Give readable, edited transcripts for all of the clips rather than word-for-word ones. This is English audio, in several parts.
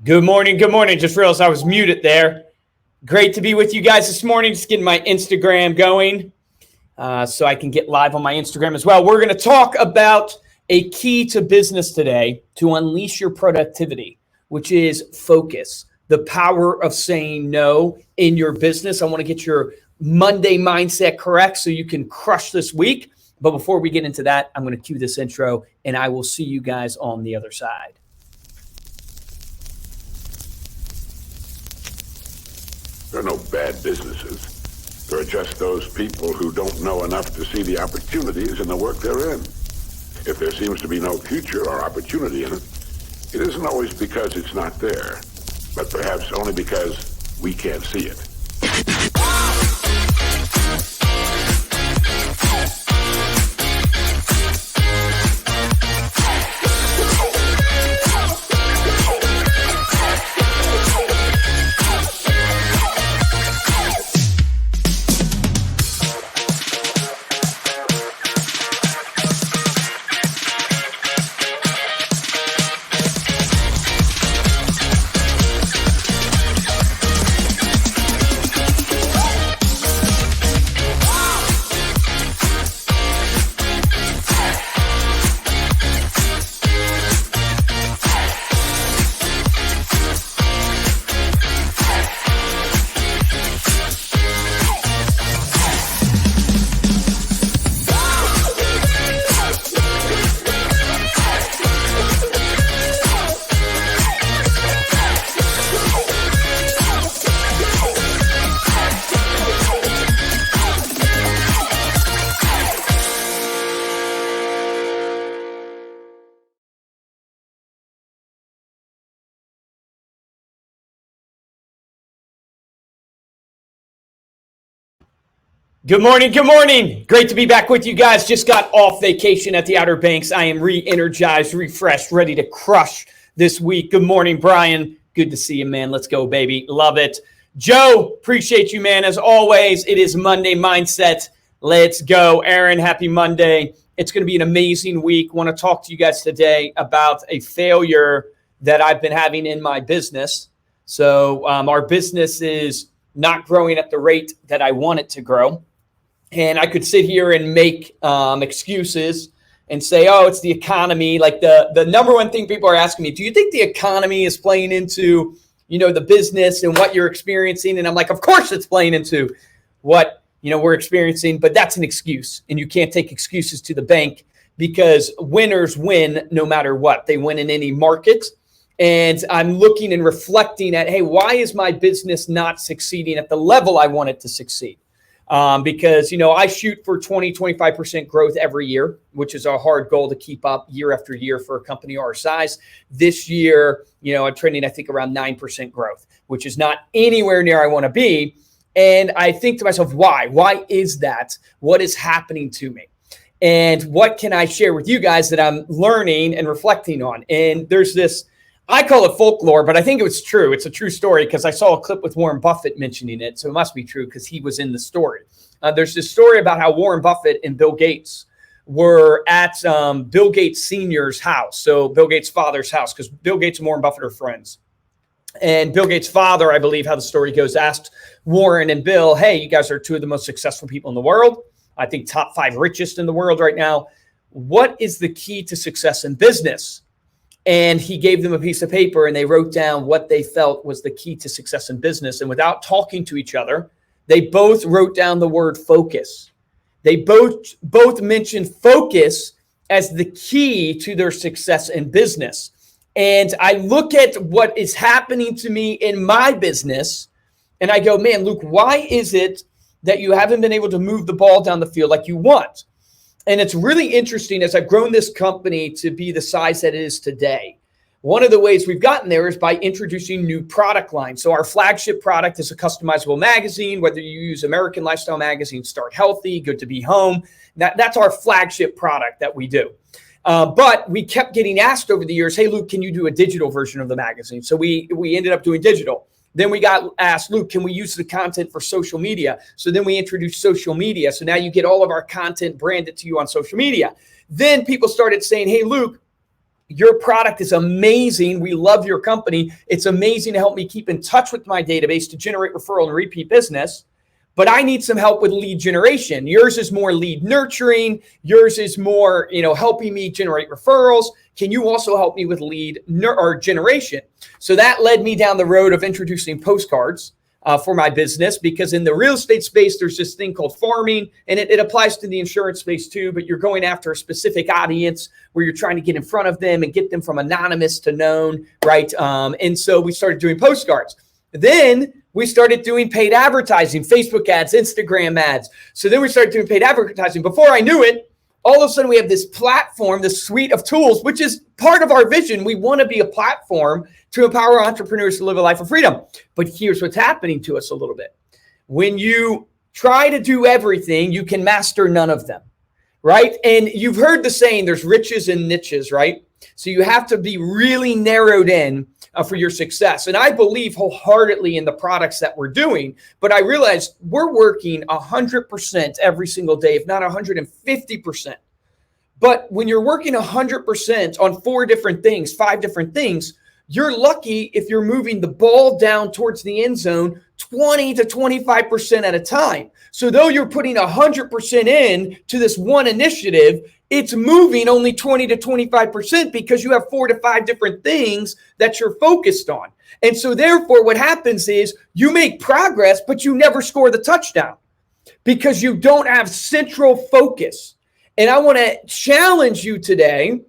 Good morning. Good morning. Just realized I was muted there. Great to be with you guys this morning. Just getting my Instagram going so I can get live on my Instagram as well. We're going to talk about a key to business today to unleash your productivity, which is focus, the power of saying no in your business. I want to get your Monday mindset correct so you can crush this week. But before we get into that, I'm going to cue this intro and I will see you guys on the other side. There are no bad businesses. There are just those people who don't know enough to see the opportunities in the work they're in. If there seems to be no future or opportunity in it, it isn't always because it's not there, but perhaps only because we can't see it. Good morning. Good morning. Great to be back with you guys. Just got off vacation at the Outer Banks. I am re-energized, refreshed, ready to crush this week. Good morning, Brian. Good to see you, man. Let's go, baby. Love it. Joe, appreciate you, man. As always, it is Monday Mindset. Let's go. Aaron, happy Monday. It's going to be an amazing week. I want to talk to you guys today about a failure that I've been having in my business. So our business is not growing at the rate that I want it to grow. And I could sit here and make excuses and say, oh, it's the economy. Like the number one thing people are asking me, do you think the economy is playing into, the business and what you're experiencing? And I'm like, of course it's playing into what, we're experiencing, but that's an excuse. And you can't take excuses to the bank because winners win no matter what. They win in any market. And I'm looking and reflecting at, hey, why is my business not succeeding at the level I want it to succeed? Because, I shoot for 20-25% growth every year, which is a hard goal to keep up year after year for a company our size. This year, I'm trending, I think, around 9% growth, which is not anywhere near I want to be. And I think to myself, why? Why is that? What is happening to me? And what can I share with you guys that I'm learning and reflecting on? And there's this, I call it folklore, but I think it was true. It's a true story because I saw a clip with Warren Buffett mentioning it. So it must be true because he was in the story. There's this story about how Warren Buffett and Bill Gates were at Bill Gates Sr.'s house. So Bill Gates' father's house, because Bill Gates and Warren Buffett are friends. And Bill Gates' father, I believe how the story goes, asked Warren and Bill, hey, you guys are two of the most successful people in the world. I think top 5 richest in the world right now. What is the key to success in business? And he gave them a piece of paper and they wrote down what they felt was the key to success in business. And without talking to each other, they both wrote down the word focus. They both mentioned focus as the key to their success in business. And I look at what is happening to me in my business and I go, man, Luke, why is it that you haven't been able to move the ball down the field like you want? And it's really interesting as I've grown this company to be the size that it is today. One of the ways we've gotten there is by introducing new product lines. So our flagship product is a customizable magazine, whether you use American Lifestyle Magazine, Start Healthy, Good to Be Home. That's our flagship product that we do. But we kept getting asked over the years, hey, Luke, can you do a digital version of the magazine? So we ended up doing digital. Then we got asked, Luke, can we use the content for social media? So then we introduced social media. So now you get all of our content branded to you on social media. Then people started saying, hey, Luke, your product is amazing. We love your company. It's amazing to help me keep in touch with my database to generate referral and repeat business. But I need some help with lead generation. Yours is more lead nurturing. Yours is more, helping me generate referrals. Can you also help me with lead generation? So that led me down the road of introducing postcards for my business, because in the real estate space, there's this thing called farming, and it applies to the insurance space too, but you're going after a specific audience where you're trying to get in front of them and get them from anonymous to known, right? And so we started doing postcards. Then we started doing paid advertising, Facebook ads, Instagram ads. So then we started doing paid advertising. Before I knew it, all of a sudden we have this platform, this suite of tools, which is part of our vision. We want to be a platform to empower entrepreneurs to live a life of freedom. But here's what's happening to us a little bit. When you try to do everything, you can master none of them, right? And you've heard the saying, there's riches and niches, right? So you have to be really narrowed in for your success. And I believe wholeheartedly in the products that we're doing, but I realized we're working 100% every single day, if not 150%. But when you're working 100% on 4 different things, 5 different things, you're lucky if you're moving the ball down towards the end zone 20 to 25% at a time. So though you're putting 100% in to this one initiative, it's moving only 20 to 25% because you have 4 to 5 different things that you're focused on. And so therefore what happens is you make progress, but you never score the touchdown because you don't have central focus. And I want to challenge you today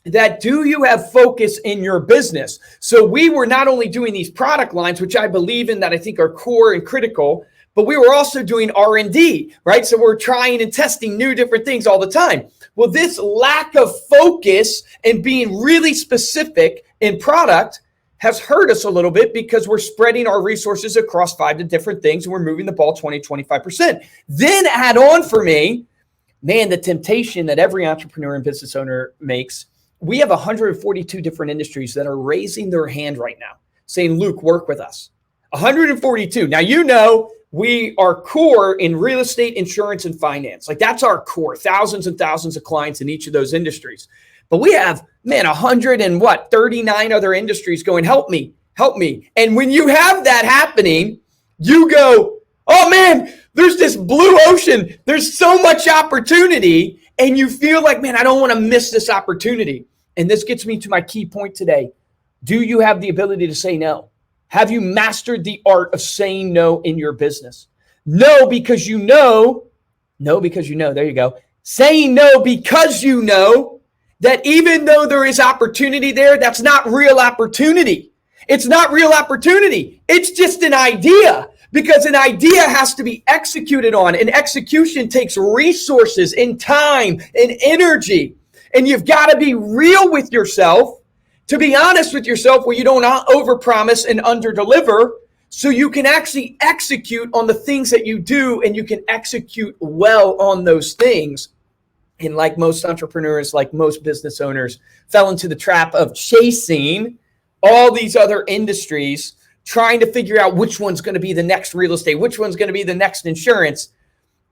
that do you have focus in your business? So we were not only doing these product lines, which I believe in, that I think are core and critical, but we were also doing R&D, right? So we're trying and testing new different things all the time. Well, this lack of focus and being really specific in product has hurt us a little bit because we're spreading our resources across 5 different things and we're moving the ball 20, 25%. Then add on for me, man, the temptation that every entrepreneur and business owner makes. We have 142 different industries that are raising their hand right now saying, Luke, work with us. 142. Now, we are core in real estate, insurance, and finance. Like that's our core, thousands and thousands of clients in each of those industries. But we have, 39 other industries going, help me. And when you have that happening, you go, oh man, there's this blue ocean. There's so much opportunity. And you feel like, man, I don't want to miss this opportunity. And this gets me to my key point today. Do you have the ability to say no? Have you mastered the art of saying no in your business? No, because you know. No, because you know. There you go. Saying no because you know that even though there is opportunity there, that's not real opportunity. It's not real opportunity. It's just an idea. Because an idea has to be executed on, and execution takes resources and time and energy. And you've got to be real with yourself, to be honest with yourself, where you don't overpromise and underdeliver, so you can actually execute on the things that you do, and you can execute well on those things. And like most entrepreneurs, like most business owners, fell into the trap of chasing all these other industries, trying to figure out which one's going to be the next real estate, which one's going to be the next insurance.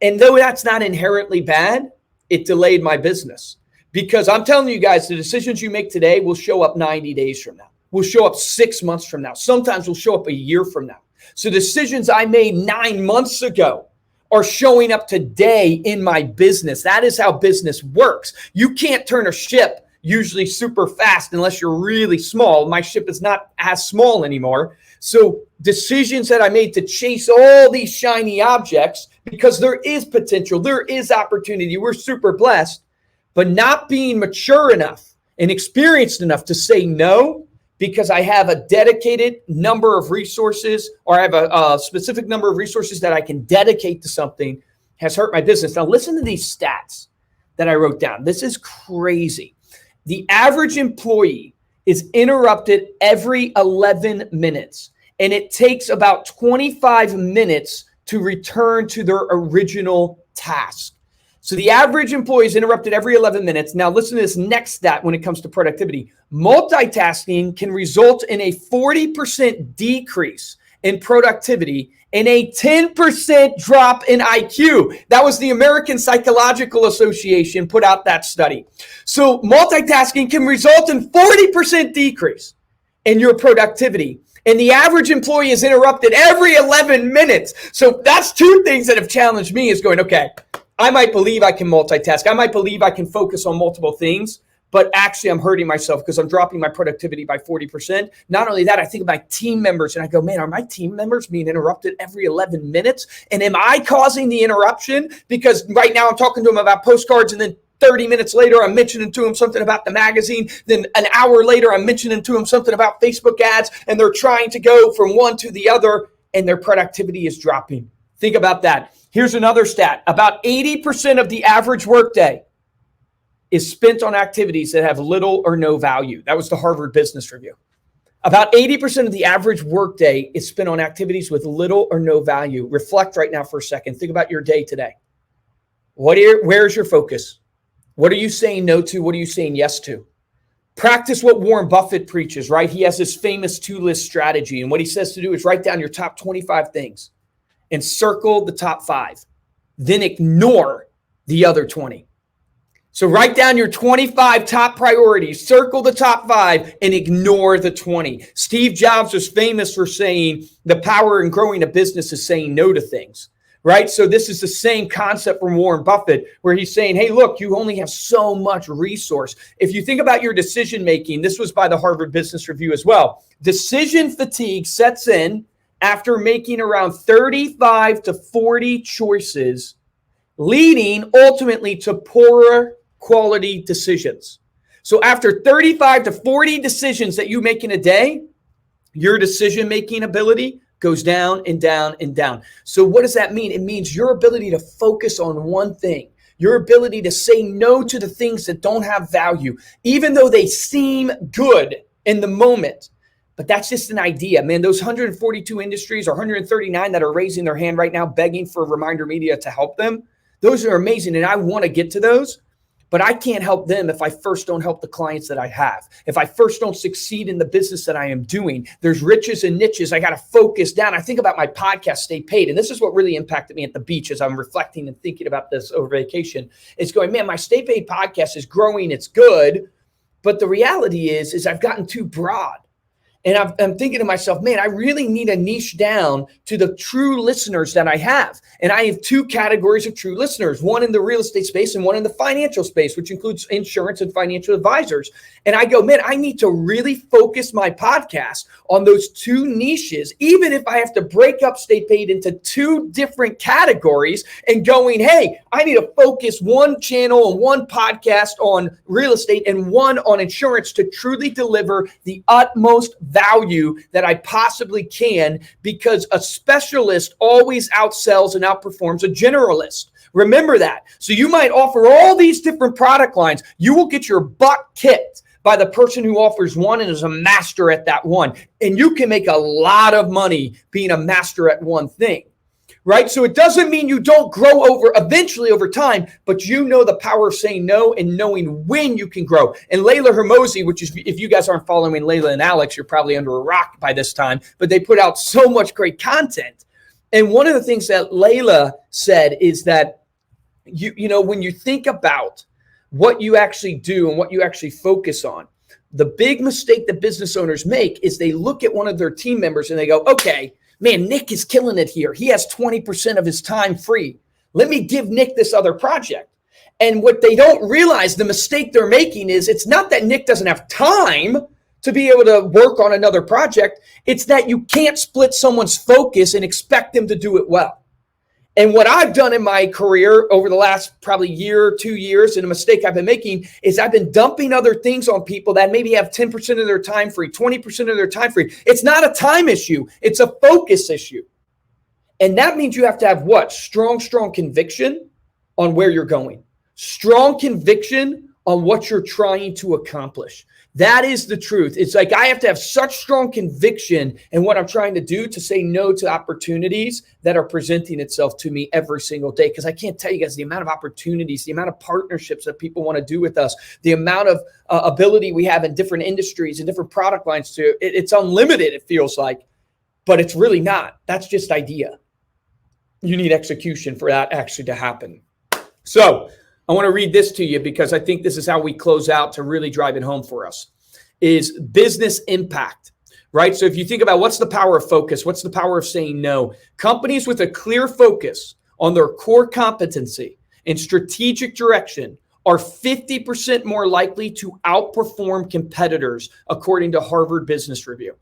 And though that's not inherently bad, it delayed my business. Because I'm telling you guys, the decisions you make today will show up 90 days from now, will show up 6 months from now, sometimes will show up a year from now. So decisions I made 9 months ago are showing up today in my business. That is how business works. You can't turn a ship usually super fast unless you're really small. My ship is not as small anymore. So decisions that I made to chase all these shiny objects, because there is potential, there is opportunity, we're super blessed, but not being mature enough and experienced enough to say no, because I have a dedicated number of resources, or I have a specific number of resources that I can dedicate to something, has hurt my business. Now listen to these stats that I wrote down. This is crazy. The average employee is interrupted every 11 minutes. And it takes about 25 minutes to return to their original task. So the average employee is interrupted every 11 minutes. Now listen to this next stat when it comes to productivity. Multitasking can result in a 40% decrease in productivity and a 10% drop in IQ. That was the American Psychological Association put out that study. So multitasking can result in 40% decrease in your productivity. And the average employee is interrupted every 11 minutes. So that's two things that have challenged me is going, okay, I might believe I can multitask. I might believe I can focus on multiple things, but actually I'm hurting myself because I'm dropping my productivity by 40%. Not only that, I think of my team members and I go, man, are my team members being interrupted every 11 minutes? And am I causing the interruption? Because right now I'm talking to them about postcards and then 30 minutes later, I'm mentioning to them something about the magazine. Then an hour later, I'm mentioning to them something about Facebook ads, and they're trying to go from one to the other, and their productivity is dropping. Think about that. Here's another stat. About 80% of the average workday is spent on activities that have little or no value. That was the Harvard Business Review. About 80% of the average workday is spent on activities with little or no value. Reflect right now for a second. Think about your day today. Where's your focus? What are you saying no to? What are you saying yes to? Practice what Warren Buffett preaches, right? He has this famous 2-list strategy. And what he says to do is write down your top 25 things and circle the top 5. Then ignore the other 20. So write down your 25 top priorities, circle the top 5, and ignore the 20. Steve Jobs was famous for saying the power in growing a business is saying no to things. Right? So this is the same concept from Warren Buffett where he's saying, hey, look, you only have so much resource. If you think about your decision making, this was by the Harvard Business Review as well. Decision fatigue sets in after making around 35 to 40 choices, leading ultimately to poorer quality decisions. So after 35 to 40 decisions that you make in a day, your decision making ability goes down and down and down. So what does that mean? It means your ability to focus on one thing, your ability to say no to the things that don't have value, even though they seem good in the moment. But that's just an idea, man. Those 142 industries or 139 that are raising their hand right now, begging for Reminder Media to help them. Those are amazing. And I want to get to those. But I can't help them if I first don't help the clients that I have. If I first don't succeed in the business that I am doing. There's riches and niches. I got to focus down. I think about my podcast, Stay Paid. And this is what really impacted me at the beach as I'm reflecting and thinking about this over vacation. It's going, man, my Stay Paid podcast is growing. It's good. But the reality is I've gotten too broad. And I'm thinking to myself, man, I really need a niche down to the true listeners that I have. And I have 2 categories of true listeners, one in the real estate space and one in the financial space, which includes insurance and financial advisors. And I go, man, I need to really focus my podcast on those 2 niches, even if I have to break up Stay Paid into 2 different categories and going, hey, I need to focus one channel and one podcast on real estate and one on insurance to truly deliver the utmost value that I possibly can, because a specialist always outsells and outperforms a generalist. Remember that. So you might offer all these different product lines. You will get your butt kicked by the person who offers one and is a master at that one. And you can make a lot of money being a master at one thing. Right? So it doesn't mean you don't grow eventually over time, but you know the power of saying no and knowing when you can grow. And Layla Hermosi, which is, if you guys aren't following Layla and Alex, you're probably under a rock by this time, but they put out so much great content. And one of the things that Layla said is that, you know, when you think about what you actually do and what you actually focus on, the big mistake that business owners make is they look at one of their team members and they go, okay, man, Nick is killing it here. He has 20% of his time free. Let me give Nick this other project. And what they don't realize, the mistake they're making is it's not that Nick doesn't have time to be able to work on another project. It's that you can't split someone's focus and expect them to do it well. And what I've done in my career over the last probably year, 2 years, and a mistake I've been making is I've been dumping other things on people that maybe have 10% of their time free, 20% of their time free. It's not a time issue. It's a focus issue. And that means you have to have what? Strong conviction on where you're going. Strong conviction on what you're trying to accomplish. That is the truth. It's like I have to have such strong conviction in what I'm trying to do to say no to opportunities that are presenting itself to me every single day. Because I can't tell you guys the amount of opportunities, the amount of partnerships that people want to do with us, the amount of ability we have in different industries and different product lines it's unlimited, it feels like. but it's really not. That's just idea. You need execution for that actually to happen. So I want to read this to you because I think this is how we close out to really drive it home for us, is business impact, right? So if you think about what's the power of focus, what's the power of saying no? Companies with a clear focus on their core competency and strategic direction are 50% more likely to outperform competitors, according to Harvard Business Review.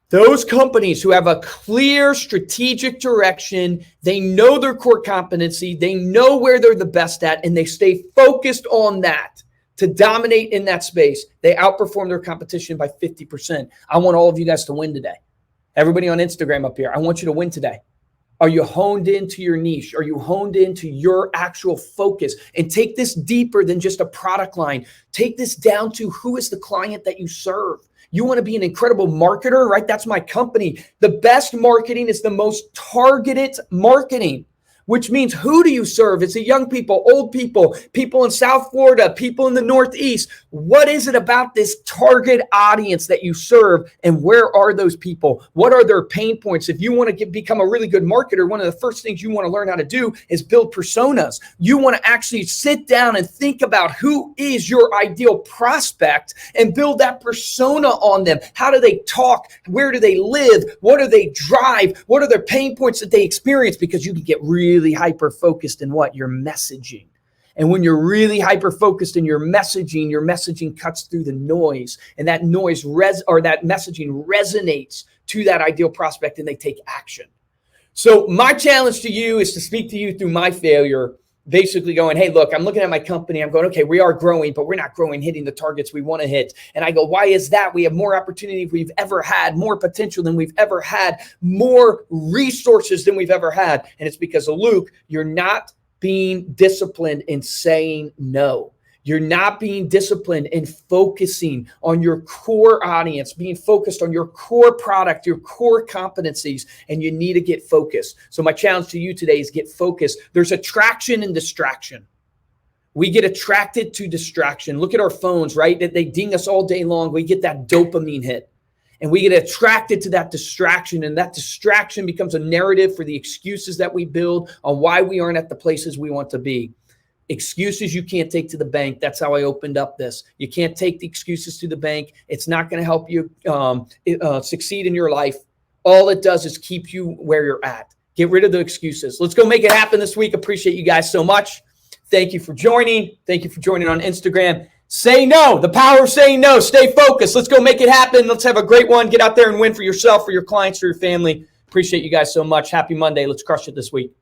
Those companies who have a clear strategic direction, they know their core competency, they know where they're the best at, and they stay focused on that to dominate in that space, they outperform their competition by 50%. I want all of you guys to win today. Everybody on Instagram up here, I want you to win today. Are you honed into your niche? Are you honed into your actual focus? And take this deeper than just a product line. Take this down to who is the client that you serve. You want to be an incredible marketer, right? That's my company. The best marketing is the most targeted marketing, which means who do you serve? It's the young people, old people, people in South Florida, people in the Northeast. What is it about this target audience that you serve, and where are those people? What are their pain points? If you want to become a really good marketer, one of the first things you want to learn how to do is build personas. You want to actually sit down and think about who is your ideal prospect and build that persona on them. How do they talk? Where do they live? What do they drive? What are their pain points that they experience? Because you can get really hyper-focused in what? Your messaging. And when you're really hyper-focused in your messaging cuts through the noise, and that noise that messaging resonates to that ideal prospect, and they take action. So my challenge to you is to speak to you through my failure, basically going, hey, look, I'm looking at my company. I'm going, okay, we are growing, but we're not growing, hitting the targets we want to hit. And I go, why is that? We have more opportunity than we've ever had, more potential than we've ever had, more resources than we've ever had. And it's because of Luke, you're not being disciplined in saying no. You're not being disciplined in focusing on your core audience, being focused on your core product, your core competencies, and you need to get focused. So my challenge to you today is get focused. There's attraction and distraction. We get attracted to distraction. Look at our phones, right? They ding us all day long. We get that dopamine hit. And we get attracted to that distraction, and that distraction becomes a narrative for the excuses that we build on why we aren't at the places we want to be. Excuses you can't take to the bank. That's how I opened up this. You can't take the excuses to the bank. It's not going to help you succeed in your life. All it does is keep you where you're at. Get rid of the excuses. Let's go make it happen this week. Appreciate you guys so much. Thank you for joining. Thank you for joining on Instagram. Say no. The power of saying no. Stay focused. Let's go make it happen. Let's have a great one. Get out there and win for yourself, for your clients, for your family. Appreciate you guys so much. Happy Monday. Let's crush it this week.